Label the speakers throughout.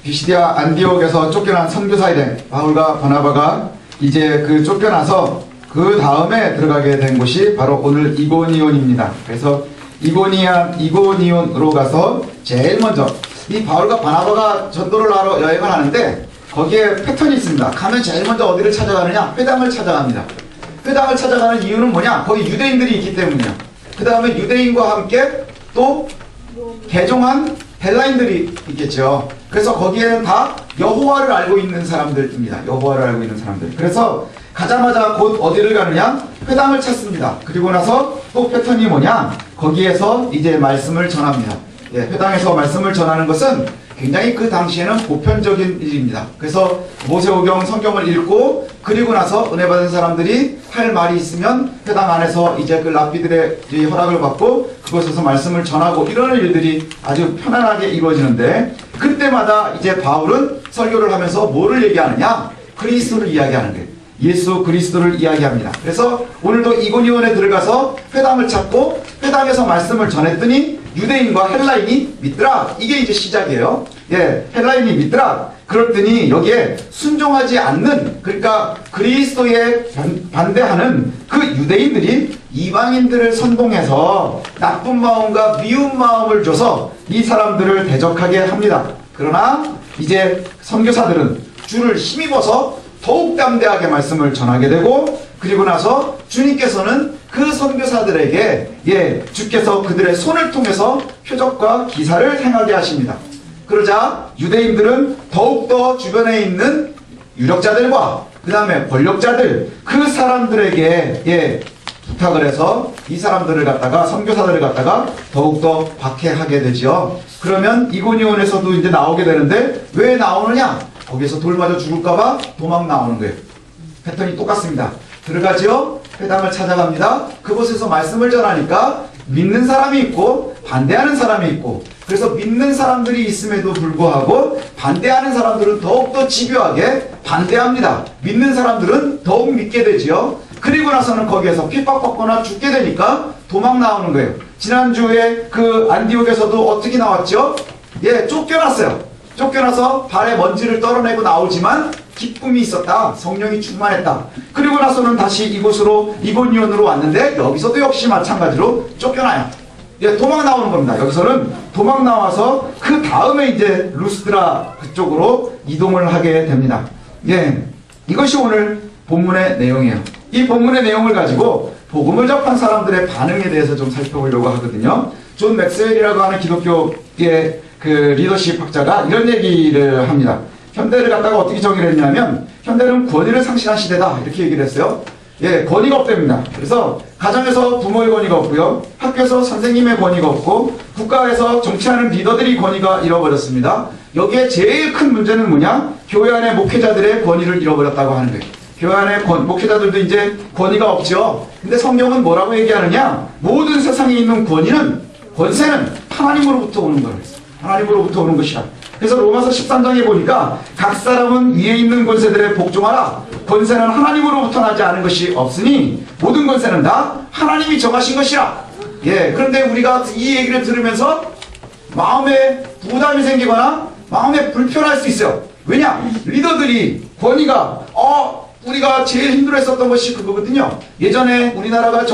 Speaker 1: 비시디아 안디옥에서 쫓겨난 선교사에 된 바울과 바나바가 이제 그 쫓겨나서 그 다음에 들어가게 된 곳이 바로 오늘 이고니온입니다. 그래서 이고니온으로 가서 제일 먼저 이 바울과 바나바가 전도를 하러 여행을 하는데 거기에 패턴이 있습니다. 가면 제일 먼저 어디를 찾아가느냐? 회당을 찾아갑니다. 회당을 찾아가는 이유는 뭐냐? 거기 유대인들이 있기 때문이야. 그 다음에 유대인과 함께 또 개종한 헬라인들이 있겠죠. 그래서 거기에는 다 여호와를 알고 있는 사람들입니다. 여호와를 알고 있는 사람들. 그래서 가자마자 곧 어디를 가느냐? 회당을 찾습니다. 그리고 나서 또 패턴이 뭐냐? 거기에서 이제 말씀을 전합니다. 예, 회당에서 말씀을 전하는 것은 굉장히 그 당시에는 보편적인 일입니다. 그래서 모세오경 성경을 읽고 그리고 나서 은혜 받은 사람들이 할 말이 있으면 회당 안에서 이제 그 랍비들의 허락을 받고 그곳에서 말씀을 전하고 이런 일들이 아주 편안하게 이루어지는데 그때마다 이제 바울은 설교를 하면서 뭐를 얘기하느냐? 그리스도를 이야기하는 거예요. 예수 그리스도를 이야기합니다. 그래서 오늘도 이고니온에 들어가서 회당을 찾고 회당에서 말씀을 전했더니 유대인과 헬라인이 믿더라. 이게 이제 시작이에요. 예, 헬라인이 믿더라. 그랬더니 여기에 순종하지 않는, 그러니까 그리스도에 반대하는 그 유대인들이 이방인들을 선동해서 나쁜 마음과 미운 마음을 줘서 이 사람들을 대적하게 합니다. 그러나 이제 선교사들은 줄을 힘입어서 더욱 담대하게 말씀을 전하게 되고 그리고 나서 주님께서는 그 선교사들에게 주께서 그들의 손을 통해서 표적과 기사를 행하게 하십니다. 그러자 유대인들은 더욱더 주변에 있는 유력자들과 그 다음에 권력자들 그 사람들에게 부탁을 해서 이 사람들을 갖다가 선교사들을 갖다가 더욱더 박해하게 되죠. 그러면 이고니온에서도 이제 나오게 되는데 왜 나오느냐? 거기에서 돌 맞아 죽을까봐 도망 나오는 거예요. 패턴이 똑같습니다. 들어가죠. 회당을 찾아갑니다. 그곳에서 말씀을 전하니까 믿는 사람이 있고 반대하는 사람이 있고 그래서 믿는 사람들이 있음에도 불구하고 반대하는 사람들은 더욱더 집요하게 반대합니다. 믿는 사람들은 더욱 믿게 되지요. 그리고 나서는 거기에서 핍박받거나 죽게 되니까 도망 나오는 거예요. 지난주에 그 안디옥에서도 어떻게 나왔죠? 쫓겨났어요. 쫓겨나서 발에 먼지를 떨어내고 나오지만 기쁨이 있었다. 성령이 충만했다. 그리고 나서는 다시 이곳으로 이고니온으로 왔는데 여기서도 역시 마찬가지로 쫓겨나요. 도망 나오는 겁니다. 여기서는 도망 나와서 그 다음에 이제 루스드라 그쪽으로 이동을 하게 됩니다. 이것이 오늘 본문의 내용이에요. 이 본문의 내용을 가지고 복음을 접한 사람들의 반응에 대해서 좀 살펴보려고 하거든요. 존 맥스웰이라고 하는 기독교의 그 리더십 학자가 이런 얘기를 합니다. 현대를 갖다가 어떻게 정의를 했냐면 현대는 권위를 상실한 시대다 이렇게 얘기를 했어요. 권위가 없답니다. 그래서 가정에서 부모의 권위가 없고요. 학교에서 선생님의 권위가 없고 국가에서 정치하는 리더들이 권위가 잃어버렸습니다. 여기에 제일 큰 문제는 뭐냐? 교회 안의 목회자들의 권위를 잃어버렸다고 하는 거예요. 교회 안의 목회자들도 이제 권위가 없죠. 근데 성경은 뭐라고 얘기하느냐? 모든 세상에 있는 권세는 하나님으로부터 오는 거예요. 하나님으로부터 오는 것이라. 그래서 로마서 13장에 보니까 각 사람은 위에 있는 권세들에 복종하라. 권세는 하나님으로부터 나지 않은 것이 없으니 모든 권세는 다 하나님이 정하신 것이라. 그런데 우리가 이 얘기를 들으면서 마음에 부담이 생기거나 마음에 불편할 수 있어요. 왜냐? 리더들이 권위가 우리가 제일 힘들어했었던 것이 그거거든요. 예전에 우리나라가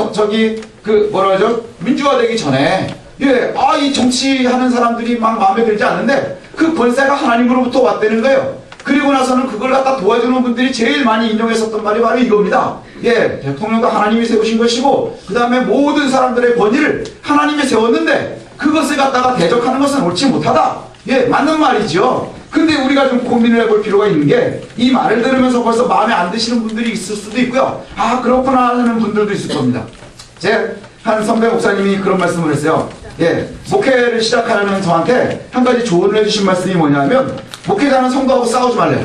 Speaker 1: 민주화되기 전에 이 정치하는 사람들이 막 마음에 들지 않는데 그 권세가 하나님으로부터 왔다는 거예요. 그리고 나서는 그걸 갖다 도와주는 분들이 제일 많이 인용했었던 말이 바로 이겁니다. 대통령도 하나님이 세우신 것이고 그 다음에 모든 사람들의 권위를 하나님이 세웠는데 그것을 갖다가 대적하는 것은 옳지 못하다. 맞는 말이죠. 근데 우리가 좀 고민을 해볼 필요가 있는 게 이 말을 들으면서 벌써 마음에 안 드시는 분들이 있을 수도 있고요. 그렇구나 하는 분들도 있을 겁니다. 한 선배 목사님이 그런 말씀을 했어요. 목회를 시작하려는 저한테 한 가지 조언을 해주신 말씀이 뭐냐면 목회자는 성도하고 싸우지 말래요.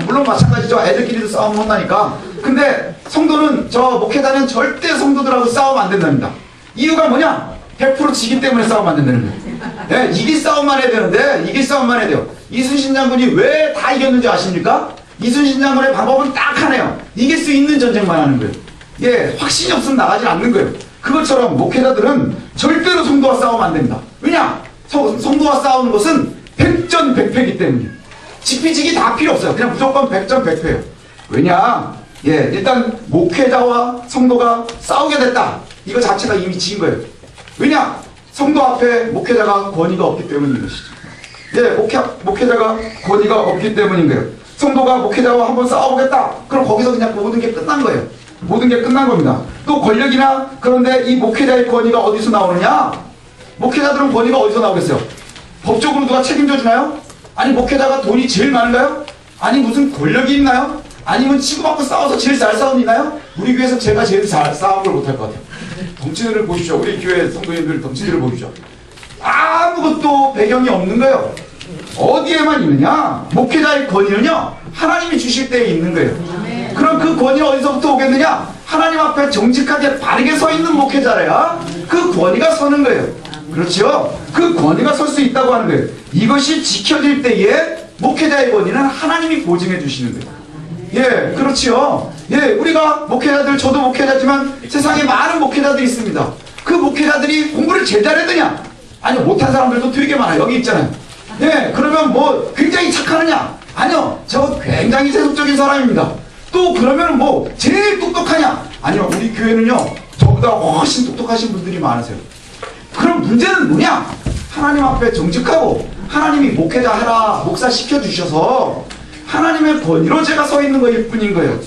Speaker 1: 물론 마찬가지죠. 애들끼리도 싸우면 혼나니까. 근데 성도는 목회자는 절대 성도들하고 싸우면 안 된답니다. 이유가 뭐냐? 100% 지기 때문에 싸우면 안 된다는 거예요. 이길 싸움만 해야 되는데 이길 싸움만 해야 돼요. 이순신 장군이 왜 다 이겼는지 아십니까? 이순신 장군의 방법은 딱 하나요. 이길 수 있는 전쟁만 하는 거예요. 확신이 없으면 나가지 않는 거예요. 그것처럼 목회자들은 절대로 성도와 싸우면 안 됩니다. 왜냐? 성도와 싸우는 것은 백전백패이기 때문에 지피지기 다 필요 없어요. 그냥 무조건 백전백패예요. 왜냐? 예, 일단 목회자와 성도가 싸우게 됐다. 이거 자체가 이미 지은 거예요. 왜냐? 성도 앞에 목회자가 권위가 없기 때문인 것이죠. 예, 목회자가 권위가 없기 때문인 거예요. 성도가 목회자와 한번 싸워보겠다. 그럼 거기서 그냥 모든 게 끝난 거예요. 모든 게 끝난 겁니다. 또 권력이나 그런데 이 목회자의 권위가 어디서 나오느냐? 목회자들은 권위가 어디서 나오겠어요? 법적으로 누가 책임져 주나요? 아니 목회자가 돈이 제일 많은가요? 아니 무슨 권력이 있나요? 아니면 치고받고 싸워서 제일 잘 싸운 있나요? 우리 교회에서 제가 제일 잘 싸운 걸 못할 것 같아요. 덩치들을 보십시오. 우리 교회 성도님들 덩치들을 보십시오. 아무것도 배경이 없는 거예요. 어디에만 있느냐? 목회자의 권위는요 하나님이 주실 때에 있는 거예요. 그럼 그 권위는 어디서부터 오겠느냐? 하나님 앞에 정직하게 바르게 서 있는 목회자래야 그 권위가 서는 거예요. 그렇죠? 그 권위가 설 수 있다고 하는 거예요. 이것이 지켜질 때에 목회자의 권위는 하나님이 보증해 주시는 거예요. 예, 그렇지요. 예, 우리가 목회자들, 저도 목회자지만 세상에 많은 목회자들이 있습니다. 그 목회자들이 공부를 제일 잘했느냐? 아니요, 못한 사람들도 되게 많아요. 여기 있잖아요. 예, 그러면 뭐 굉장히 착하느냐? 아니요, 저 굉장히 세속적인 사람입니다. 또 그러면 뭐 제일 똑똑하냐? 아니요, 우리 교회는요 저보다 훨씬 똑똑하신 분들이 많으세요. 그럼 문제는 뭐냐? 하나님 앞에 정직하고 하나님이 목회자 하라, 목사 시켜주셔서 하나님의 권위로 제가 서 있는 것일 뿐인 거예요.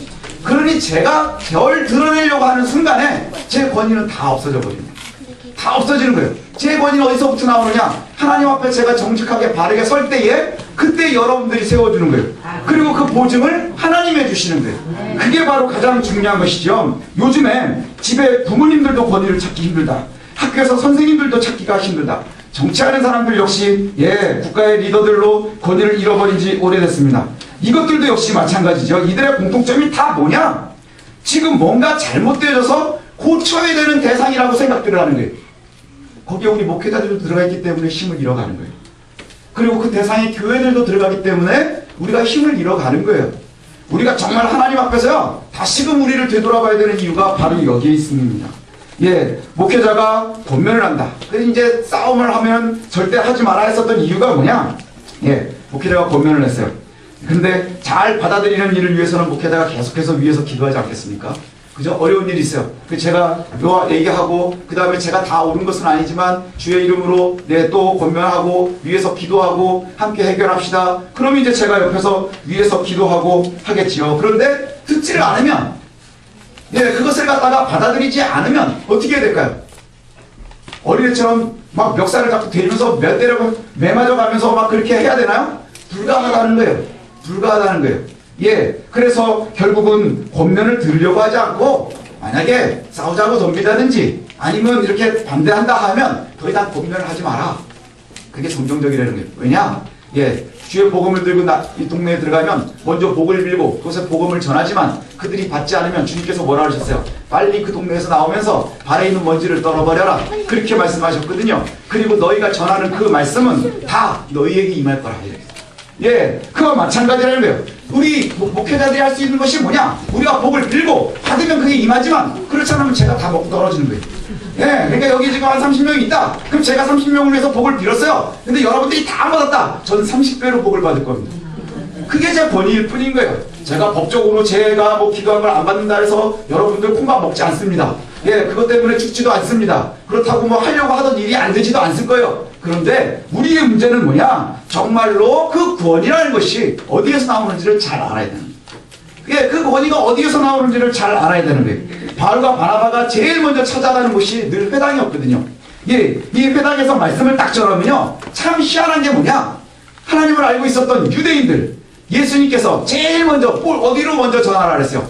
Speaker 1: 그러니 제가 별 드러내려고 하는 순간에 제 권위는 다 없어져 버립니다. 다 없어지는 거예요. 제 권위는 어디서부터 나오느냐? 하나님 앞에 제가 정직하게 바르게 설 때에 그때 여러분들이 세워주는 거예요. 그리고 그 보증을 하나님이 해주시는 거예요. 그게 바로 가장 중요한 것이죠. 요즘에 집에 부모님들도 권위를 찾기 힘들다. 학교에서 선생님들도 찾기가 힘들다. 정치하는 사람들 역시 국가의 리더들로 권위를 잃어버린 지 오래됐습니다. 이것들도 역시 마찬가지죠. 이들의 공통점이 다 뭐냐? 지금 뭔가 잘못되어져서 고쳐야 되는 대상이라고 생각들을 하는 거예요. 거기에 우리 목회자들도 들어가 있기 때문에 힘을 잃어가는 거예요. 그리고 그 대상에 교회들도 들어가기 때문에 우리가 힘을 잃어가는 거예요. 우리가 정말 하나님 앞에서요 다시금 우리를 되돌아봐야 되는 이유가 바로 여기에 있습니다. 예, 목회자가 권면을 한다. 그래서 이제 싸움을 하면 절대 하지 말아야 했었던 이유가 뭐냐? 예, 목회자가 권면을 했어요. 근데 잘 받아들이는 일을 위해서는 목회자가 계속해서 위에서 기도하지 않겠습니까? 그죠? 어려운 일이 있어요. 제가 요 얘기하고 그 다음에 제가 다 옳은 것은 아니지만 주의 이름으로 또 권면하고 위에서 기도하고 함께 해결합시다. 그럼 이제 제가 옆에서 위에서 기도하고 하겠지요. 그런데 듣지를 않으면 그것을 갖다가 받아들이지 않으면 어떻게 해야 될까요? 어린애처럼 막 멱살을 잡고 대면서 몇 대를 매맞아 가면서 막 그렇게 해야 되나요? 불가하다는 거예요. 불가하다는 거예요. 예, 그래서 결국은 권면을 들으려고 하지 않고 만약에 싸우자고 덤비다든지 아니면 이렇게 반대한다 하면 더 이상 권면을 하지 마라. 그게 성경적이라는 거예요. 왜냐? 예, 주의 복음을 들고 이 동네에 들어가면 먼저 복을 빌고 그곳에 복음을 전하지만 그들이 받지 않으면 주님께서 뭐라 하셨어요? 빨리 그 동네에서 나오면서 발에 있는 먼지를 떨어버려라. 그렇게 말씀하셨거든요. 그리고 너희가 전하는 그 말씀은 다 너희에게 임할 거라. 예, 그와 마찬가지라는 거예요. 우리 목회자들이 할 수 있는 것이 뭐냐? 우리가 복을 빌고 받으면 그게 임하지만 그렇지 않으면 제가 다 먹고 떨어지는 거예요. 예, 그러니까 여기 지금 한 30명이 있다. 그럼 제가 30명을 위해서 복을 빌었어요. 근데 여러분들이 다 안 받았다. 저는 30배로 복을 받을 겁니다. 그게 제 권위일 뿐인 거예요. 제가 법적으로 제가 뭐 기도한 걸 안 받는다 해서 여러분들 콩밥 먹지 않습니다. 예, 그것 때문에 죽지도 않습니다. 그렇다고 뭐 하려고 하던 일이 안 되지도 않을 거예요. 그런데 우리의 문제는 뭐냐? 정말로 그 권위라는 것이 어디에서 나오는지를 잘 알아야 되는 거예요. 예, 그 권위가 어디에서 나오는지를 잘 알아야 되는 거예요. 바울과 바나바가 제일 먼저 찾아가는 곳이 늘 회당이었거든요. 예, 이 회당에서 말씀을 딱 전하면요, 참 희한한 게 뭐냐? 하나님을 알고 있었던 유대인들, 예수님께서 제일 먼저 어디로 먼저 전하라 그랬어요?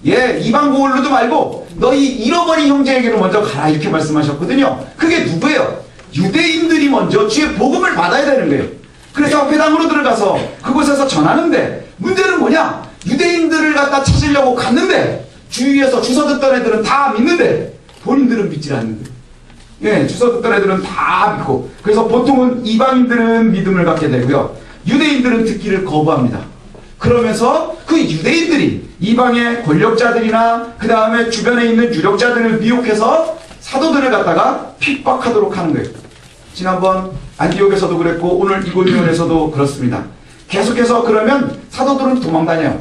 Speaker 1: 예, 이방 고을로도 말고 너희 잃어버린 형제에게로 먼저 가라 이렇게 말씀하셨거든요. 그게 누구예요? 유대인들이 먼저 주의 복음을 받아야 되는 거예요. 그래서 회당으로 들어가서 그곳에서 전하는데 문제는 뭐냐? 유대인들을 갖다 찾으려고 갔는데 주위에서 주워 듣던 애들은 다 믿는데 본인들은 믿지 않는 거예요. 예, 주워 듣던 애들은 다 믿고 그래서 보통은 이방인들은 믿음을 갖게 되고요. 유대인들은 듣기를 거부합니다. 그러면서 그 유대인들이 이방의 권력자들이나 그 다음에 주변에 있는 유력자들을 미혹해서 사도들을 갖다가 핍박하도록 하는 거예요. 지난번 안디옥에서도 그랬고 오늘 이고니온에서도 그렇습니다. 계속해서 그러면 사도들은 도망다녀요.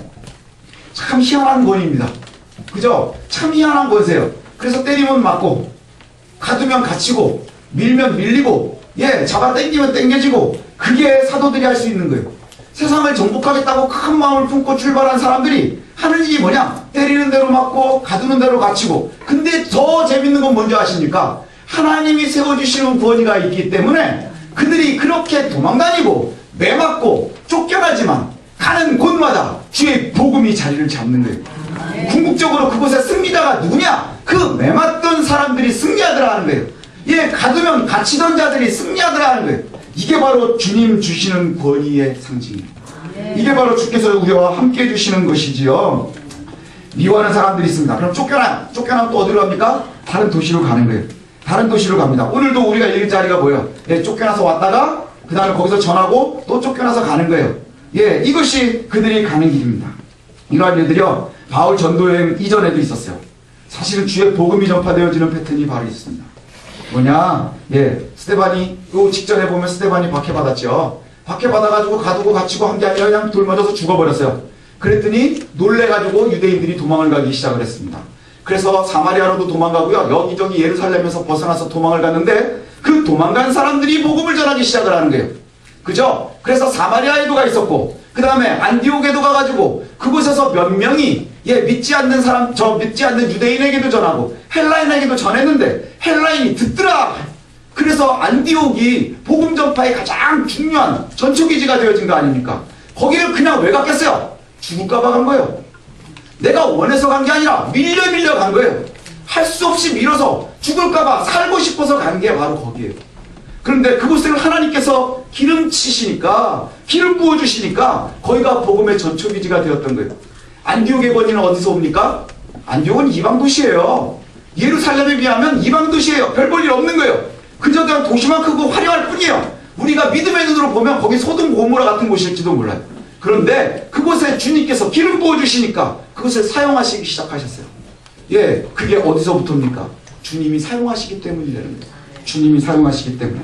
Speaker 1: 참 희한한 권위입니다. 그죠? 참 희한한 권세요. 그래서 때리면 맞고 가두면 갇히고 밀면 밀리고 잡아 당기면 당겨지고 그게 사도들이 할 수 있는 거예요. 세상을 정복하겠다고 큰 마음을 품고 출발한 사람들이 하는 일이 뭐냐? 때리는 대로 맞고 가두는 대로 갇히고. 근데 더 재밌는 건 뭔지 아십니까? 하나님이 세워주시는 권위가 있기 때문에 그들이 그렇게 도망다니고 매맞고 쫓겨나지만 가는 곳마다 주의 복음이 자리를 잡는 거예요. 궁극적으로 그곳에 승리자가 누구냐? 그 매맞던 사람들이 승리하더라 하는 거예요. 가두면 갇히던 자들이 승리하더라 하는 거예요. 이게 바로 주님 주시는 권위의 상징이에요. 이게 바로 주께서 우리와 함께 해주시는 것이지요. 미워하는 사람들이 있습니다. 그럼 쫓겨나요. 쫓겨나면 또 어디로 갑니까? 다른 도시로 가는 거예요. 다른 도시로 갑니다. 오늘도 우리가 읽을 자리가 뭐예요? 쫓겨나서 왔다가 그 다음에 거기서 전하고 또 쫓겨나서 가는 거예요. 이것이 그들이 가는 길입니다. 이러한 일들이요 바울 전도여행 이전에도 있었어요. 사실은 주의 복음이 전파되어지는 패턴이 바로 있습니다. 뭐냐? 스데반이 요 직전에 보면 스데반이 박해받았죠. 박해받아가지고 가두고 갇히고 한 게 아니라 그냥 돌 맞아서 죽어버렸어요. 그랬더니 놀래가지고 유대인들이 도망을 가기 시작을 했습니다. 그래서 사마리아로도 도망가고요. 여기저기 예루살렘에서 벗어나서 도망을 갔는데 그 도망간 사람들이 복음을 전하기 시작을 하는 거예요. 그죠? 그래서 사마리아에도 가 있었고 그 다음에 안디옥에도 가가지고 그곳에서 몇 명이 믿지 않는 사람, 믿지 않는 유대인에게도 전하고 헬라인에게도 전했는데 헬라인이 듣더라. 그래서 안디옥이 복음 전파의 가장 중요한 전초기지가 되어진 거 아닙니까? 거기를 그냥 왜 갔겠어요? 죽을까봐 간 거예요. 내가 원해서 간 게 아니라 밀려 간 거예요. 할 수 없이 밀어서 죽을까봐 살고 싶어서 간 게 바로 거기에요. 그런데 그곳을 하나님께서 기름치시니까 기름 부어주시니까 거기가 복음의 전초기지가 되었던 거예요. 안디옥의 권위는 어디서 옵니까? 안디옥은 이방도시예요. 예루살렘에 비하면 이방도시예요. 별 볼 일 없는 거예요. 그저 그냥 도시만 크고 화려할 뿐이에요. 우리가 믿음의 눈으로 보면 거기 소돔 고모라 같은 곳일지도 몰라요. 그런데 그곳에 주님께서 기름 부어주시니까 그것을 사용하시기 시작하셨어요. 그게 어디서부터입니까? 주님이 사용하시기 때문이라는 거예요. 주님이 사용하시기 때문에.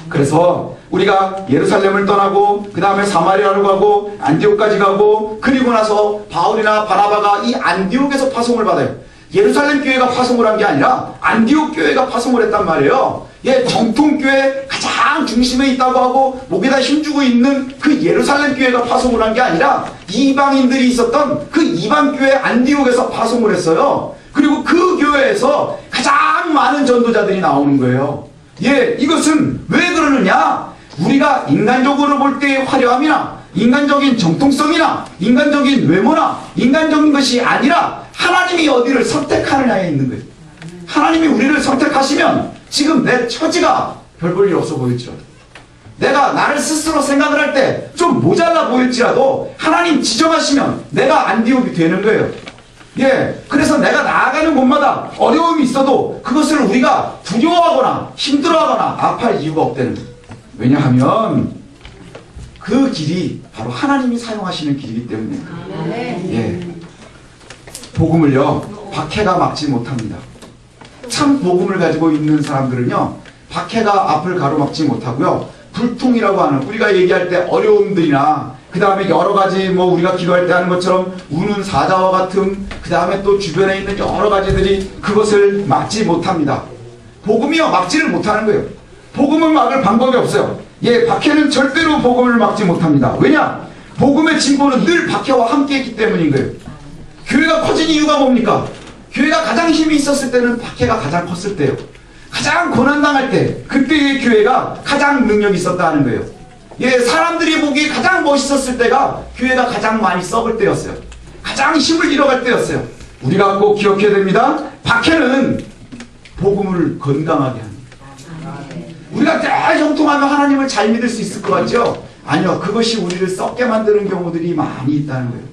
Speaker 1: 그래서 우리가 예루살렘을 떠나고 그 다음에 사마리아로 가고 안디옥까지 가고 그리고 나서 바울이나 바나바가 이 안디옥에서 파송을 받아요. 예루살렘 교회가 파송을 한 게 아니라 안디옥 교회가 파송을 했단 말이에요. 정통교회 가장 중심에 있다고 하고 목에다 힘주고 있는 그 예루살렘 교회가 파송을 한 게 아니라 이방인들이 있었던 그 이방교회 안디옥에서 파송을 했어요. 그리고 그 교회에서 가장 많은 전도자들이 나오는 거예요. 이것은 왜 그러느냐? 우리가 인간적으로 볼 때의 화려함이나 인간적인 정통성이나 인간적인 외모나 인간적인 것이 아니라 하나님이 어디를 선택하느냐에 있는 거예요. 하나님이 우리를 선택하시면 지금 내 처지가 별 볼 일 없어 보일지라도 내가 나를 스스로 생각을 할 때 좀 모자라 보일지라도 하나님 지정하시면 내가 안디옥이 되는 거예요. 그래서 내가 나아가는 곳마다 어려움이 있어도 그것을 우리가 두려워하거나 힘들어하거나 아파할 이유가 없다는 거예요. 왜냐하면 그 길이 바로 하나님이 사용하시는 길이기 때문에 복음을요 박해가 막지 못합니다. 참 복음을 가지고 있는 사람들은요 박해가 앞을 가로막지 못하고요 불통이라고 하는 우리가 얘기할 때 어려움들이나 그 다음에 여러 가지 우리가 기도할 때 하는 것처럼 우는 사자와 같은 그 다음에 또 주변에 있는 여러 가지들이 그것을 막지 못합니다. 복음이요 막지를 못하는 거예요. 복음을 막을 방법이 없어요. 박해는 절대로 복음을 막지 못합니다. 왜냐? 복음의 진보는 늘 박해와 함께 했기 때문인 거예요. 교회가 커진 이유가 뭡니까? 교회가 가장 힘이 있었을 때는 박해가 가장 컸을 때예요. 가장 고난당할 때 그때의 교회가 가장 능력이 있었다는 거예요. 사람들이 보기에 가장 멋있었을 때가 교회가 가장 많이 썩을 때였어요. 가장 힘을 잃어갈 때였어요. 우리가 꼭 기억해야 됩니다. 박해는 복음을 건강하게 합니다. 우리가 잘 형통하면 하나님을 잘 믿을 수 있을 것 같죠? 아니요. 그것이 우리를 썩게 만드는 경우들이 많이 있다는 거예요.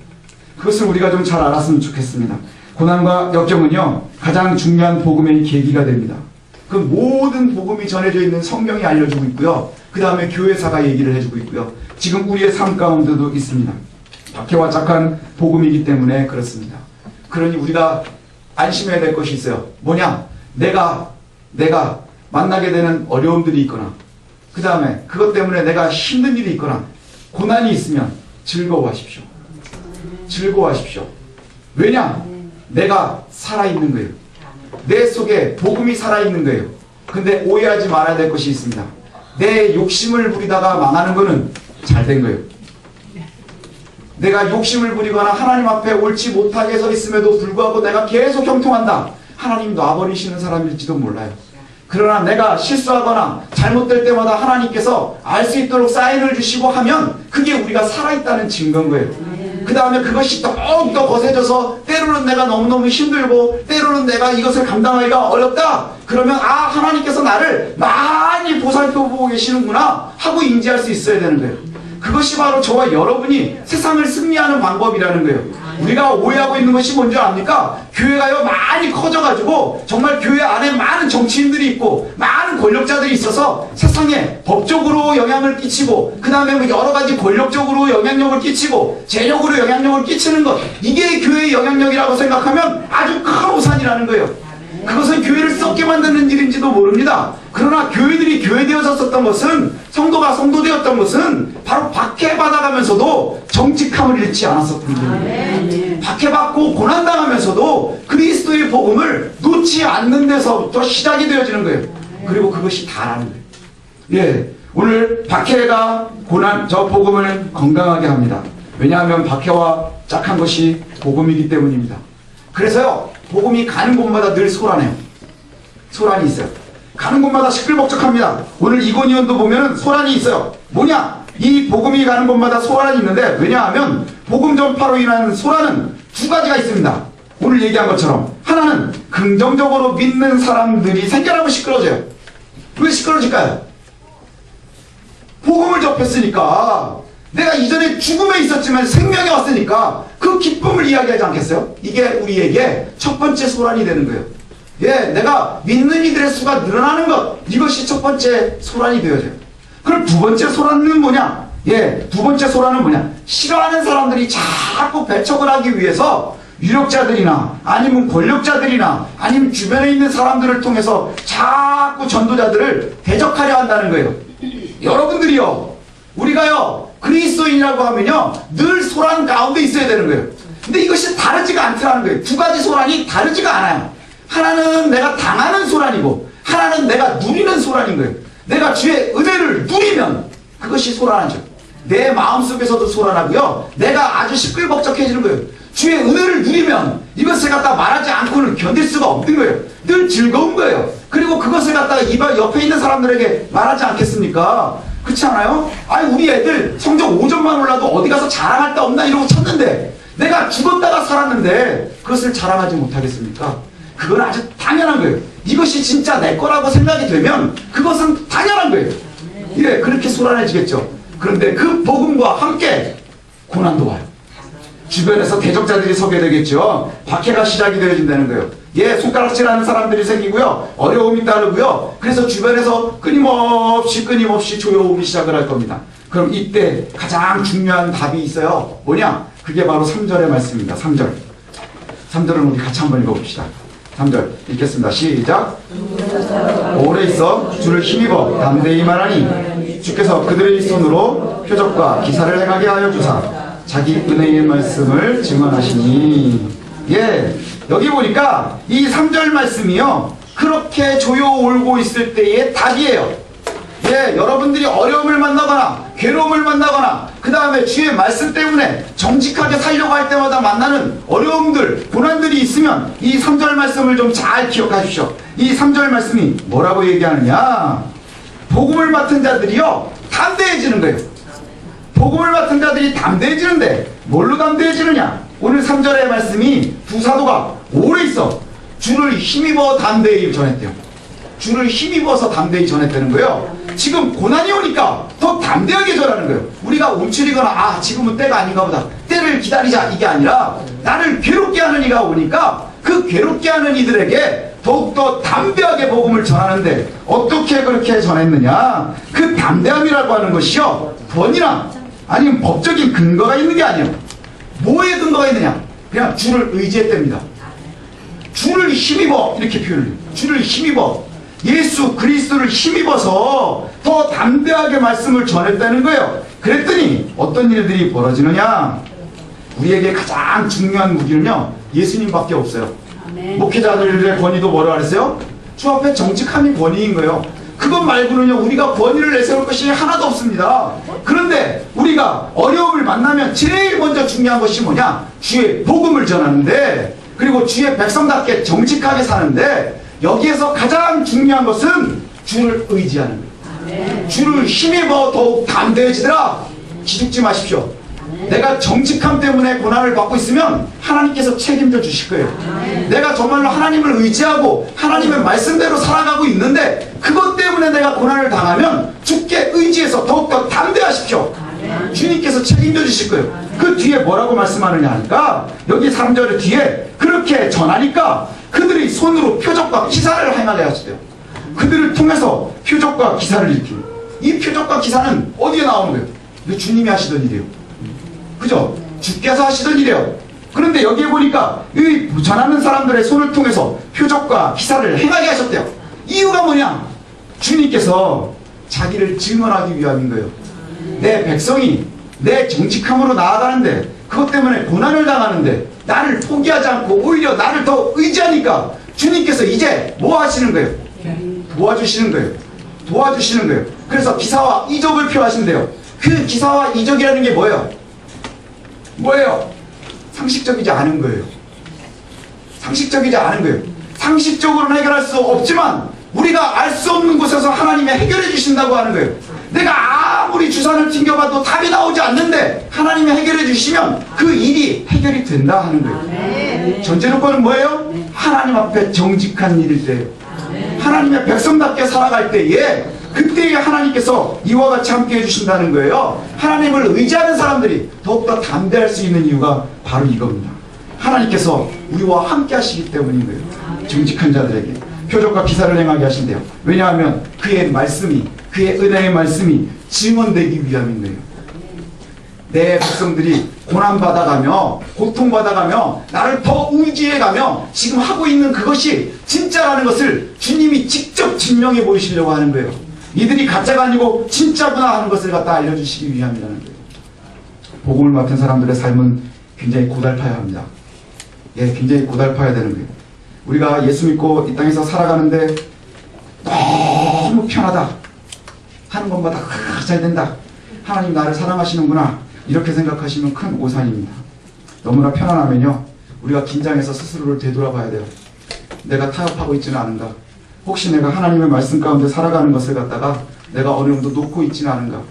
Speaker 1: 그것을 우리가 좀 잘 알았으면 좋겠습니다. 고난과 역경은요 가장 중요한 복음의 계기가 됩니다. 그 모든 복음이 전해져 있는 성경이 알려주고 있고요. 그 다음에 교회사가 얘기를 해주고 있고요. 지금 우리의 삶 가운데도 있습니다. 박해와 착한 복음이기 때문에 그렇습니다. 그러니 우리가 안심해야 될 것이 있어요. 뭐냐? 내가 만나게 되는 어려움들이 있거나 그 다음에 그것 때문에 내가 힘든 일이 있거나 고난이 있으면 즐거워하십시오. 즐거워하십시오. 왜냐? 내가 살아있는 거예요. 내 속에 복음이 살아있는 거예요. 근데 오해하지 말아야 될 것이 있습니다. 내 욕심을 부리다가 망하는 거는 잘된 거예요. 내가 욕심을 부리거나 하나님 앞에 옳지 못하게 서 있음에도 불구하고 내가 계속 형통한다. 하나님 놔버리시는 사람일지도 몰라요. 그러나 내가 실수하거나 잘못될 때마다 하나님께서 알 수 있도록 사인을 주시고 하면 그게 우리가 살아있다는 증거인 거예요. 그 다음에 그것이 더욱더 거세져서 때로는 내가 너무너무 힘들고 때로는 내가 이것을 감당하기가 어렵다. 그러면 아, 하나님께서 나를 많이 보살펴보고 계시는구나 하고 인지할 수 있어야 되는 거예요. 그것이 바로 저와 여러분이 세상을 승리하는 방법이라는 거예요. 우리가 오해하고 있는 것이 뭔지 압니까? 교회가요 많이 커져가지고 정말 교회 안에 많은 정치인들이 있고 많은 권력자들이 있어서 세상에 법적으로 영향을 끼치고 그 다음에 뭐 여러 가지 권력적으로 영향력을 끼치고 재력으로 영향력을 끼치는 것, 이게 교회의 영향력이라고 생각하면 아주 큰 오산이라는 거예요. 그것은 교회를 썩게 만드는 일인지도 모릅니다. 그러나 교회들이 교회되어졌었던 것은, 성도가 성도되었던 것은 바로 박해받아가면서도 정직함을 잃지 않았었던 일입니다. 박해받고 고난당하면서도 그리스도의 복음을 놓지 않는 데서부터 시작이 되어지는 거예요. 그리고 그것이 다라는 거예요. 예, 오늘 박해가 고난, 저 복음을 건강하게 합니다. 왜냐하면 박해와 짝한 것이 복음이기 때문입니다. 그래서요, 복음이 가는 곳마다 늘 소란해요. 소란이 있어요. 가는 곳마다 시끌벅적합니다. 오늘 이고니온도 보면은 소란이 있어요. 뭐냐? 이 복음이 가는 곳마다 소란이 있는데, 왜냐하면 복음 전파로 인한 소란은 두 가지가 있습니다. 오늘 얘기한 것처럼 하나는 긍정적으로 믿는 사람들이 생겨나면 시끄러져요. 왜 시끄러질까요? 복음을 접했으니까, 내가 이전에 죽음에 있었지만 생명에 왔으니까 그 기쁨을 이야기하지 않겠어요? 이게 우리에게 첫 번째 소란이 되는 거예요. 예, 내가 믿는 이들의 수가 늘어나는 것, 이것이 첫 번째 소란이 되어져요. 그럼 두 번째 소란은 뭐냐? 예, 두 번째 소란은 뭐냐? 싫어하는 사람들이 자꾸 배척을 하기 위해서 유력자들이나 아니면 권력자들이나 아니면 주변에 있는 사람들을 통해서 자꾸 전도자들을 대적하려 한다는 거예요. 여러분들이요, 우리가요, 그리스도인이라고 하면요 늘 소란 가운데 있어야 되는 거예요. 근데 이것이 다르지가 않더라는 거예요. 두 가지 소란이 다르지가 않아요. 하나는 내가 당하는 소란이고 하나는 내가 누리는 소란인 거예요. 내가 주의 은혜를 누리면 그것이 소란하죠. 내 마음속에서도 소란하고요, 내가 아주 시끌벅적해지는 거예요. 주의 은혜를 누리면 이것을 갖다 말하지 않고는 견딜 수가 없는 거예요. 늘 즐거운 거예요. 그리고 그것을 갖다가 입 옆에 있는 사람들에게 말하지 않겠습니까? 그렇지 않아요? 아니, 우리 애들 성적 5점만 올라도 어디 가서 자랑할 데 없나 이러고 찾는데, 내가 죽었다가 살았는데 그것을 자랑하지 못하겠습니까? 그건 아주 당연한 거예요. 이것이 진짜 내 거라고 생각이 되면 그것은 당연한 거예요. 예, 그렇게 소란해지겠죠. 그런데 그 복음과 함께 고난도 와요. 주변에서 대적자들이 서게 되겠죠. 박해가 시작이 되어진다는 거예요. 예, 손가락질하는 사람들이 생기고요, 어려움이 따르고요. 그래서 주변에서 끊임없이 조여오기 시작을 할 겁니다. 그럼 이때 가장 중요한 답이 있어요. 뭐냐? 그게 바로 3절의 말씀입니다. 3절. 3절은 우리 같이 한번 읽어봅시다. 3절 읽겠습니다. 시작. 오래 있어 주를 힘입어 담대히 말하니 주께서 그들의 손으로 표적과 기사를 행하게 하여 주사 자기 은혜의 말씀을 증언하시니. 예, 여기 보니까 이 3절 말씀이요, 그렇게 조여올고 있을 때의 답이에요. 예, 여러분들이 어려움을 만나거나 괴로움을 만나거나 그 다음에 주의 말씀 때문에 정직하게 살려고 할 때마다 만나는 어려움들, 고난들이 있으면 이 3절 말씀을 좀 잘 기억하십시오. 이 3절 말씀이 뭐라고 얘기하느냐? 복음을 맡은 자들이요 담대해지는 거예요. 복음을 맡은 자들이 담대해지는데 뭘로 담대해지느냐? 오늘 3절의 말씀이 두 사도가 오래 있어 주를 힘입어 담대히 전했대요. 주를 힘입어서 담대히 전했다는 거예요. 지금 고난이 오니까 더 담대하게 전하는 거예요. 우리가 움츠리거나 아, 지금은 때가 아닌가 보다, 때를 기다리자, 이게 아니라 나를 괴롭게 하는 이가 오니까 그 괴롭게 하는 이들에게 더욱더 담대하게 복음을 전하는데, 어떻게 그렇게 전했느냐? 그 담대함이라고 하는 것이요, 권위나 아니면 법적인 근거가 있는 게 아니에요. 뭐에 근거가 있느냐? 그냥 주를 의지했답니다. 주를 힘입어, 이렇게 표현을 해요. 주를 힘입어. 예수 그리스도를 힘입어서 더 담대하게 말씀을 전했다는 거예요. 그랬더니 어떤 일들이 벌어지느냐? 우리에게 가장 중요한 무기는요, 예수님밖에 없어요. 목회자들의 권위도 뭐라 그랬어요? 주 앞에 정직함이 권위인 거예요. 그것 말고는요, 우리가 권위를 내세울 것이 하나도 없습니다. 그런데 우리가 어려움을 만나면 제일 먼저 중요한 것이 뭐냐? 주의 복음을 전하는데, 그리고 주의 백성답게 정직하게 사는데, 여기에서 가장 중요한 것은 주를 의지하는 거예요. 주를 힘입어 더욱 담대해지더라. 기죽지 마십시오. 내가 정직함 때문에 고난을 받고 있으면 하나님께서 책임져 주실 거예요. 내가 정말로 하나님을 의지하고 하나님의 말씀대로 살아가고 있는데 그것 때문에 내가 고난을 당하면 주께 의지해서 더욱더 담대하십시오. 주님께서 책임져 주실 거예요. 그 뒤에 뭐라고 말씀하느냐 하니까, 여기 3절 뒤에 그렇게 전하니까 그들이 손으로 표적과 기사를 행하게 하시대요. 그들을 통해서 표적과 기사를 일으킵니다. 이 표적과 기사는 어디에 나오는 거예요? 이거 주님이 하시던 일이에요. 그죠? 주께서 하시던 일이에요. 그런데 여기에 보니까 이 전하는 사람들의 손을 통해서 표적과 기사를 행하게 하셨대요. 이유가 뭐냐? 주님께서 자기를 증언하기 위함인 거예요. 내 백성이 내 정직함으로 나아가는데, 그것 때문에 고난을 당하는데 나를 포기하지 않고 오히려 나를 더 의지하니까 주님께서 이제 뭐 하시는 거예요? 도와주시는 거예요. 도와주시는 거예요. 그래서 기사와 이적을 표하신대요. 그 기사와 이적이라는 게 뭐예요? 뭐예요? 상식적이지 않은 거예요. 상식적이지 않은 거예요. 상식적으로는 해결할 수 없지만 우리가 알 수 없는 곳에서 하나님이 해결해 주신다고 하는 거예요. 내가 아무리 주산을 튕겨봐도 답이 나오지 않는데 하나님이 해결해 주시면 그 일이 해결이 된다 하는 거예요. 전제 조건은 뭐예요? 하나님 앞에 정직한 일일 때예요. 하나님의 백성답게 살아갈 때에, 그때에 하나님께서 이와 같이 함께 해주신다는 거예요. 하나님을 의지하는 사람들이 더욱더 담대할 수 있는 이유가 바로 이겁니다. 하나님께서 우리와 함께 하시기 때문인 거예요. 정직한 자들에게 표적과 기사를 행하게 하신대요. 왜냐하면 그의 말씀이, 그의 은혜의 말씀이 증언되기 위함인 거예요. 내 백성들이 고난받아가며 고통받아가며 나를 더 의지해가며 지금 하고 있는 그것이 진짜라는 것을 주님이 직접 증명해 보이시려고 하는 거예요. 이들이 가짜가 아니고 진짜구나 하는 것을 갖다 알려주시기 위함이라는 거예요. 복음을 맡은 사람들의 삶은 굉장히 고달파야 합니다. 예, 굉장히 고달파야 되는 거예요. 우리가 예수 믿고 이 땅에서 살아가는데 너무 편하다 하는 것마다 잘 된다, 하나님 나를 사랑하시는구나, 이렇게 생각하시면 큰 오산입니다. 너무나 편안하면요, 우리가 긴장해서 스스로를 되돌아봐야 돼요. 내가 타협하고 있지는 않은가? 혹시 내가 하나님의 말씀 가운데 살아가는 것을 갖다가 내가 어느 정도 놓고 있지는 않은가?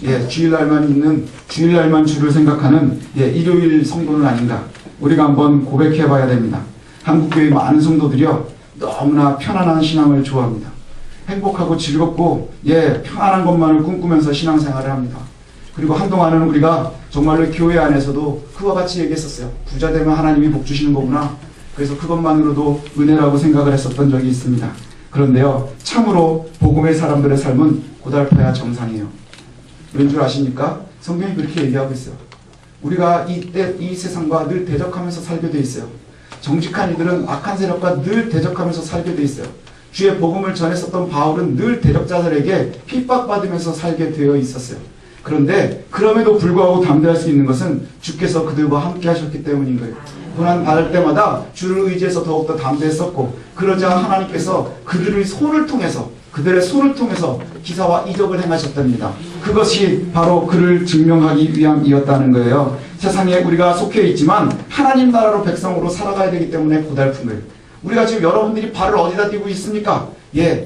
Speaker 1: 예, 주일날만 있는, 주일날만 주를 생각하는 일요일 성도는 아닌가? 우리가 한번 고백해 봐야 됩니다. 한국교회 많은 성도들이요, 너무나 편안한 신앙을 좋아합니다. 행복하고 즐겁고 편안한 것만을 꿈꾸면서 신앙생활을 합니다. 그리고 한동안은 우리가 정말로 교회 안에서도 그와 같이 얘기했었어요. 부자 되면 하나님이 복 주시는 거구나. 그래서 그것만으로도 은혜라고 생각을 했었던 적이 있습니다. 그런데요, 참으로 복음의 사람들의 삶은 고달파야 정상이에요. 왠 줄 아십니까? 성경이 그렇게 얘기하고 있어요. 우리가 이 세상과 늘 대적하면서 살게 돼 있어요. 정직한 이들은 악한 세력과 늘 대적하면서 살게 돼 있어요. 주의 복음을 전했었던 바울은 늘 대적자들에게 핍박받으면서 살게 되어 있었어요. 그런데 그럼에도 불구하고 담대할 수 있는 것은 주께서 그들과 함께 하셨기 때문인 거예요. 고난 받을 때마다 주를 의지해서 더욱더 담대했었고, 그러자 하나님께서 그들의 손을 통해서, 그들의 손을 통해서 기사와 이적을 행하셨답니다. 그것이 바로 그를 증명하기 위함이었다는 거예요. 세상에 우리가 속해 있지만 하나님 나라로 백성으로 살아가야 되기 때문에 고달픈 거예요. 우리가 지금 여러분들이 발을 어디다 띄고 있습니까?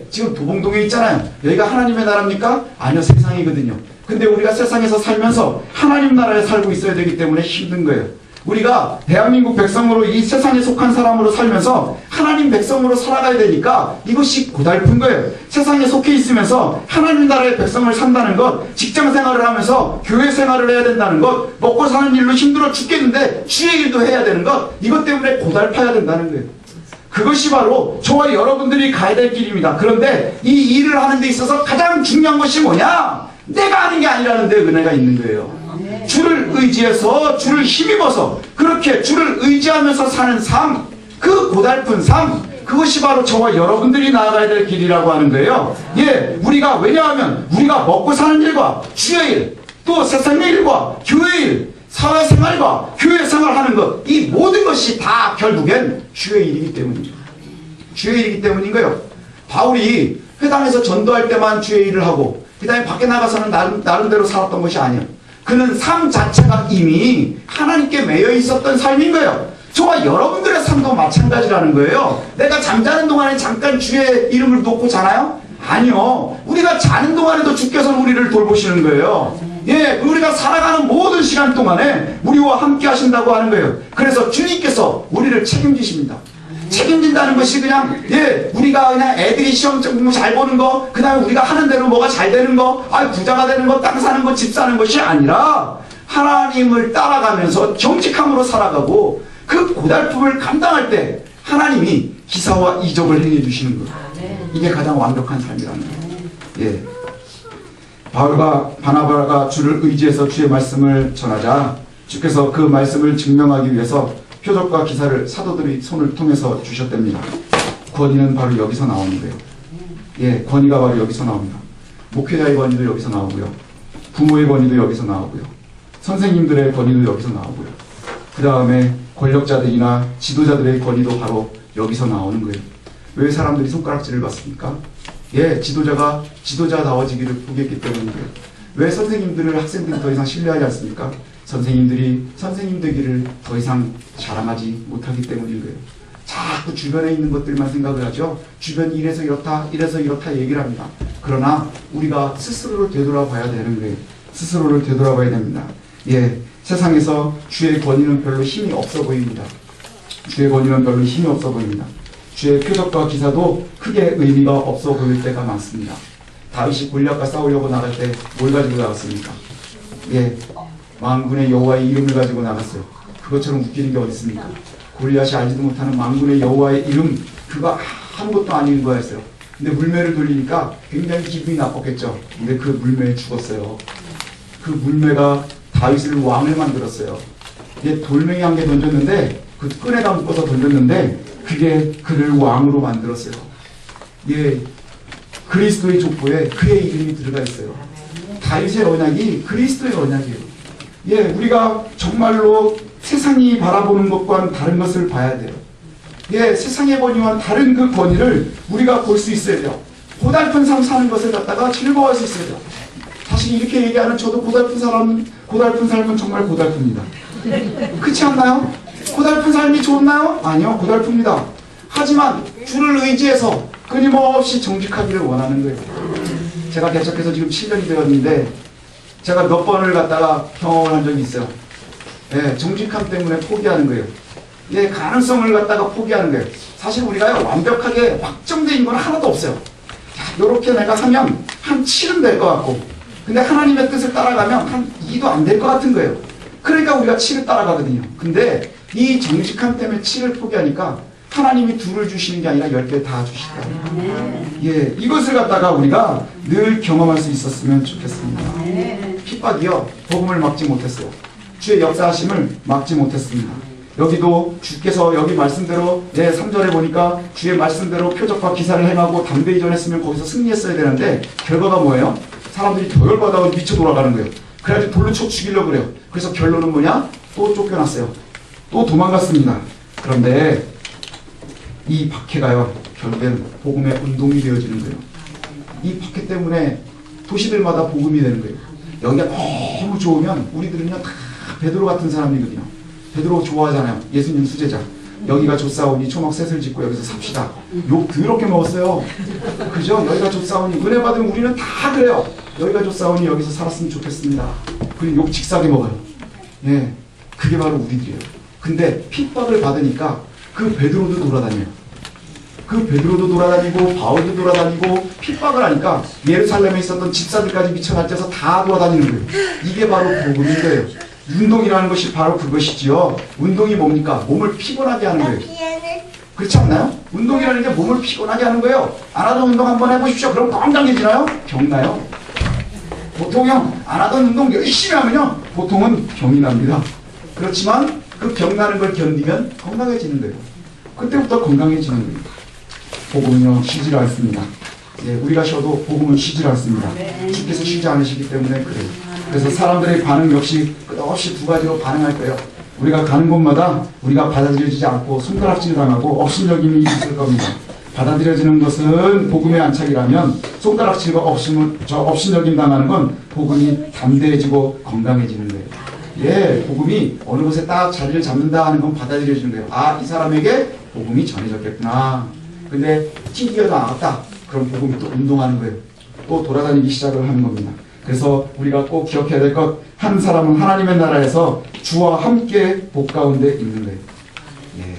Speaker 1: 지금 도봉동에 있잖아요. 여기가 하나님의 나라입니까? 아니요, 세상이거든요. 근데 우리가 세상에서 살면서 하나님 나라에 살고 있어야 되기 때문에 힘든 거예요. 우리가 대한민국 백성으로, 이 세상에 속한 사람으로 살면서 하나님 백성으로 살아가야 되니까 이것이 고달픈 거예요. 세상에 속해 있으면서 하나님 나라의 백성을 산다는 것, 직장 생활을 하면서 교회 생활을 해야 된다는 것, 먹고 사는 일로 힘들어 죽겠는데 주의 일도 해야 되는 것, 이것 때문에 고달파야 된다는 거예요. 그것이 바로 저와 여러분들이 가야 될 길입니다. 그런데 이 일을 하는 데 있어서 가장 중요한 것이 뭐냐? 내가 하는 게 아니라는 데 은혜가 있는 거예요. 주를 의지해서, 주를 힘입어서 그렇게 주를 의지하면서 사는 삶, 그 고달픈 삶, 그것이 바로 저와 여러분들이 나아가야 될 길이라고 하는 거예요. 예, 우리가, 왜냐하면 우리가 먹고 사는 일과 주의 일, 또 세상의 일과 교회 일, 사회생활과 교회생활 하는 것, 이 모든 것이 다 결국엔 주의 일이기 때문입니다. 주의 일이기 때문인 거예요. 바울이 회당에서 전도할 때만 주의 일을 하고 그 다음에 밖에 나가서는 나름대로 살았던 것이 아니에요. 그는 삶 자체가 이미 하나님께 매여 있었던 삶인 거예요. 저와 여러분들의 삶도 마찬가지라는 거예요. 내가 잠자는 동안에 잠깐 주의 이름을 놓고 자나요? 아니요. 우리가 자는 동안에도 주께서 우리를 돌보시는 거예요. 예, 우리가 살아가는 모든 시간 동안에 우리와 함께 하신다고 하는 거예요. 그래서 주님께서 우리를 책임지십니다. 책임진다는 것이 그냥, 예, 우리가 그냥 애들이 시험 공부 잘 보는 거, 그 다음에 우리가 하는 대로 뭐가 잘 되는 거, 부자가 되는 거, 땅 사는 거, 집 사는 것이 아니라 하나님을 따라가면서 정직함으로 살아가고 그 고달픔을 감당할 때 하나님이 기사와 이적을 행해 주시는 거예요. 이게 가장 완벽한 삶이라는 거예요. 예. 바울과 바나바가 주를 의지해서 주의 말씀을 전하자 주께서 그 말씀을 증명하기 위해서 표적과 기사를 사도들의 손을 통해서 주셨답니다. 권위는 바로 여기서 나오는 거예요. 예, 권위가 바로 여기서 나옵니다. 목회자의 권위도 여기서 나오고요. 부모의 권위도 여기서 나오고요. 선생님들의 권위도 여기서 나오고요. 그 다음에 권력자들이나 지도자들의 권위도 바로 여기서 나오는 거예요. 왜 사람들이 손가락질을 받습니까? 예, 지도자가 지도자다워지기를 포기했기 때문이고요. 왜 선생님들을 학생들이 더 이상 신뢰하지 않습니까? 선생님들이 선생님 되기를 더 이상 자랑하지 못하기 때문인 거예요. 자꾸 주변에 있는 것들만 생각을 하죠. 주변 이래서 이렇다 얘기를 합니다. 그러나 우리가 스스로를 되돌아봐야 되는 거예요. 스스로를 되돌아봐야 됩니다. 예, 세상에서 주의 권위는 별로 힘이 없어 보입니다. 주의 권위는 별로 힘이 없어 보입니다. 주의 표적과 기사도 크게 의미가 없어 보일 때가 많습니다. 다윗이 골리앗과 싸우려고 나갈 때 뭘 가지고 나갔습니까? 예, 만군의 여호와의 이름을 가지고 나갔어요. 그것처럼 웃기는 게 어디 있습니까? 골리앗이 알지도 못하는 만군의 여호와의 이름, 그거 아무것도 아닌 거였어요. 근데 물매를 돌리니까 굉장히 기분이 나빴겠죠. 근데 그 물매에 죽었어요. 그 물매가 다윗을 왕을 만들었어요. 이게 돌멩이 한 개 던졌는데 그 끈에다 묶어서 던졌는데 그게 그를 왕으로 만들었어요. 예, 그리스도의 족보에 그의 이름이 들어가 있어요. 다윗의 언약이 그리스도의 언약이에요. 예, 우리가 정말로 세상이 바라보는 것과는 다른 것을 봐야 돼요. 예, 세상의 권위와 다른 그 권위를 우리가 볼 수 있어야 돼요. 고달픈 삶 사는 것을 갖다가 즐거워할 수 있어야 돼요. 사실 이렇게 얘기하는 저도 고달픈 삶은 정말 고달픕니다. 그렇지 않나요? 고달픈 삶이 좋나요? 아니요, 고달픕니다. 하지만 주를 의지해서 끊임없이 정직하기를 원하는 거예요. 제가 개척해서 지금 7년이 되었는데 제가 몇 번을 갖다가 경험을 한 적이 있어요. 예, 정직함 때문에 포기하는 거예요. 예, 가능성을 갖다가 포기하는 거예요. 사실 우리가 완벽하게 확정된 건 하나도 없어요. 야, 요렇게 내가 하면 한 7은 될 것 같고, 근데 하나님의 뜻을 따라가면 한 2도 안 될 것 같은 거예요. 그러니까 우리가 7을 따라가거든요. 근데 이 정직함 때문에 7을 포기하니까 하나님이 2를 주시는 게 아니라 10개 다 주시더라고요. 예, 이것을 갖다가 우리가 늘 경험할 수 있었으면 좋겠습니다. 핍박이요, 복음을 막지 못했어요. 주의 역사하심을 막지 못했습니다. 여기도 주께서 여기 말씀대로 3절에 보니까 주의 말씀대로 표적과 기사를 행하고 담대히 전했으면 거기서 승리했어야 되는데 결과가 뭐예요? 사람들이 더 열받아서 미쳐 돌아가는 거예요. 그래가지고 돌로 쳐 죽이려고 그래요. 그래서 결론은 뭐냐? 또 쫓겨났어요. 또 도망갔습니다. 그런데 이 박해가요, 결국엔 복음의 운동이 되어지는 거예요. 이 박해 때문에 도시들마다 복음이 되는 거예요. 여기가 너무 좋으면 우리들은요 다 베드로 같은 사람이거든요. 베드로 좋아하잖아요. 예수님 수제자. 여기가 좋사오니 초막 셋을 짓고 여기서 삽시다. 욕 더럽게 먹었어요. 그죠? 여기가 좋사오니 은혜 받으면 우리는 다 그래요. 여기가 좋사오니 여기서 살았으면 좋겠습니다. 그리고 욕 직사게 먹어요. 예, 그게 바로 우리들이에요. 근데 핍박을 받으니까 그 베드로도 돌아다녀요. 그 베드로도 돌아다니고 바울도 돌아다니고 핍박을 하니까 예루살렘에 있었던 집사들까지 미쳐날져서 다 돌아다니는 거예요. 이게 바로 복음인 거예요. 운동이라는 것이 바로 그것이지요. 운동이 뭡니까? 몸을 피곤하게 하는 거예요. 그렇지 않나요? 운동이라는 게 몸을 피곤하게 하는 거예요. 안 하던 운동 한번 해보십시오. 그럼 건강해지나요? 병나요? 보통요, 안 하던 운동 열심히 하면요, 보통은 병이 납니다. 그렇지만 그 병나는 걸 견디면 건강해지는 거예요. 그때부터 건강해지는 거예요. 복음은요 쉬지 않습니다. 예, 우리가 쉬어도 복음은 쉬지 않습니다. 주께서 쉬지 않으시기 때문에 그래요. 그래서 사람들의 반응 역시 끝없이 두 가지로 반응할 거예요. 우리가 가는 곳마다 우리가 받아들여지지 않고 손가락질 당하고 업신여김이 있을 겁니다. 받아들여지는 것은 복음의 안착이라면 손가락질과 업신여김 당하는 건 복음이 담대해지고 건강해지는 거예요. 예, 복음이 어느 곳에 딱 자리를 잡는다 하는 건 받아들여지는 거예요. 아, 이 사람에게 복음이 전해졌겠구나. 근데 튕겨 나갔다. 그럼 복음이 또 운동하는 거예요. 또 돌아다니기 시작을 하는 겁니다. 그래서 우리가 꼭 기억해야 될 것, 한 사람은 하나님의 나라에서 주와 함께 복 가운데 있는 거예요. 예,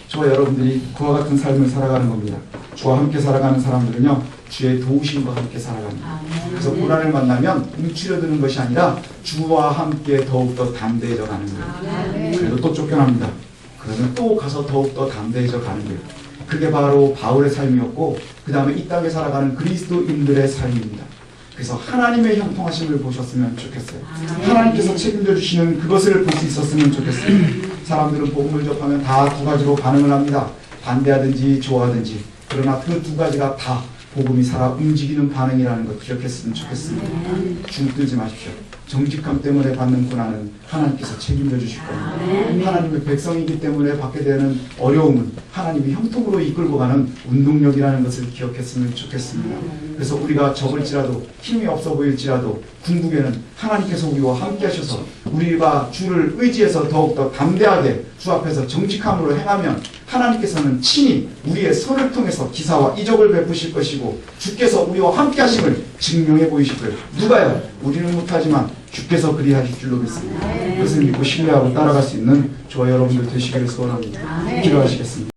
Speaker 1: 저와 여러분들이 그와 같은 삶을 살아가는 겁니다. 주와 함께 살아가는 사람들은요, 주의 도우심과 함께 살아갑니다. 그래서 고난을 만나면 움츠려드는 것이 아니라 주와 함께 더욱더 담대해져 가는 거예요. 그래도 또 쫓겨납니다. 그러면 또 가서 더욱더 담대해져 가는 거예요. 그게 바로 바울의 삶이었고, 그 다음에 이 땅에 살아가는 그리스도인들의 삶입니다. 그래서 하나님의 형통하심을 보셨으면 좋겠어요. 하나님께서 책임져 주시는 그것을 볼 수 있었으면 좋겠어요. 사람들은 복음을 접하면 다 두 가지로 반응을 합니다. 반대하든지 좋아하든지. 그러나 그 두 가지가 다 복음이 살아 움직이는 반응이라는 것 기억했으면 좋겠습니다. 주눅들지 마십시오. 정직함 때문에 받는 고난은 하나님께서 책임져 주실 겁니다. 하나님의 백성이기 때문에 받게 되는 어려움은 하나님이 형통으로 이끌고 가는 운동력이라는 것을 기억했으면 좋겠습니다. 그래서 우리가 적을지라도 힘이 없어 보일지라도 궁극에는 하나님께서 우리와 함께 하셔서 우리가 주를 의지해서 더욱더 담대하게 주 앞에서 정직함으로 행하면 하나님께서는 친히 우리의 손을 통해서 기사와 이적을 베푸실 것이고 주께서 우리와 함께 하심을 증명해 보이실 거예요. 누가요? 우리는 못하지만 주께서 그리하실 줄로 믿습니다. 그것을 믿고 신뢰하고 따라갈 수 있는 저와 여러분들 되시기를 소원합니다. 기도하시겠습니다.